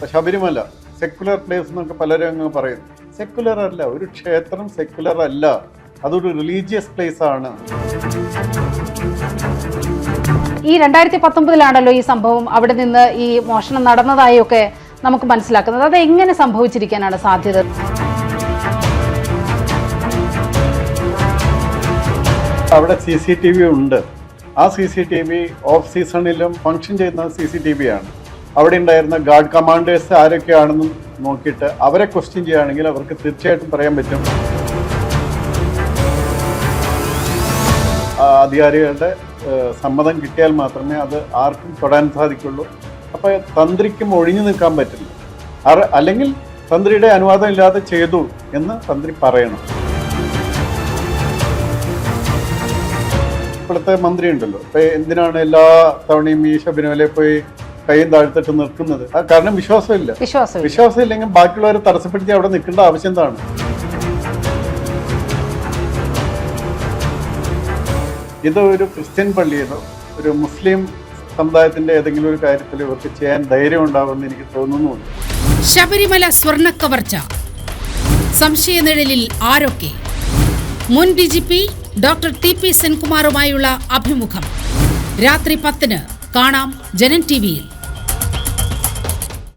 Sabarimala secular place എന്നൊക്കെ പലരും അങ്ങ് പറയും. സെക്കുലർ അല്ല, ഒരു ക്ഷേത്രം സെക്കുലർ അല്ല, അതൊരു റിലീജിയസ് പ്ലേസ് ആണ്. ഈ 2019 ഈ സംഭവം അവിടെ നിന്ന് ഈ മോഷണം നടന്നതായൊക്കെ നമുക്ക് മനസ്സിലാക്കുന്നത്. അത് എങ്ങനെ സംഭവിച്ചിരിക്കാനാണ് സാധ്യത? അവിടെ CCTV ഉണ്ട്. ആ CCTV ഓഫ് സീസണിലും ഫംഗ്ഷൻ ചെയ്യുന്ന CCTV ആണ്. അവിടെ ഉണ്ടായിരുന്ന ഗാർഡ് കമാൻഡേഴ്സ് ആരൊക്കെയാണെന്നും നോക്കിയിട്ട് അവരെ ക്വസ്റ്റ്യൻ ചെയ്യുകയാണെങ്കിൽ അവർക്ക് തീർച്ചയായിട്ടും പറയാൻ പറ്റും. അധികാരികളുടെ സമ്മതം കിട്ടിയാൽ മാത്രമേ അത് ആർക്കും തൊടാൻ സാധിക്കുള്ളൂ. അപ്പോൾ തന്ത്രിക്കും ഒഴിഞ്ഞു നിൽക്കാൻ പറ്റില്ല. അല്ലെങ്കിൽ തന്ത്രിയുടെ അനുവാദം ഇല്ലാതെ ചെയ്തു എന്ന് തന്ത്രി പറയണം. ഇപ്പോഴത്തെ മന്ത്രി ഉണ്ടല്ലോ, ഇപ്പൊ എന്തിനാണ് എല്ലാ തവണയും ഈ ശബരിമലയിൽ പോയി കൈയും താഴ്ത്തിട്ട് നിൽക്കുന്നത്? കാരണം വിശ്വാസമില്ല. വിശ്വാസം ഇല്ലെങ്കിൽ ബാക്കിയുള്ളവരെ തടസ്സപ്പെടുത്തി അവിടെ നിൽക്കേണ്ട ആവശ്യം എന്താണ്? ഇത് ഒരു ക്രിസ്ത്യൻ പള്ളിയിലോ ഒരു മുസ്ലിം സമുദായത്തിന്റെ ഏതെങ്കിലും ഒരു കാര്യത്തിൽ ഇവർക്ക് ചെയ്യാൻ ധൈര്യം ഉണ്ടാവുമെന്ന് എനിക്ക് തോന്നുന്നുണ്ട്. ശബരിമല സ്വർണ്ണ കവർച്ച സംശയനിഴലിൽ ആരൊക്കെ? മുൻ DGP ഡോക്ടർ TP സെൻകുമാറുമായുള്ള അഭിമുഖം രാത്രി 10 കാണാം ജനൻ TV-യിൽ.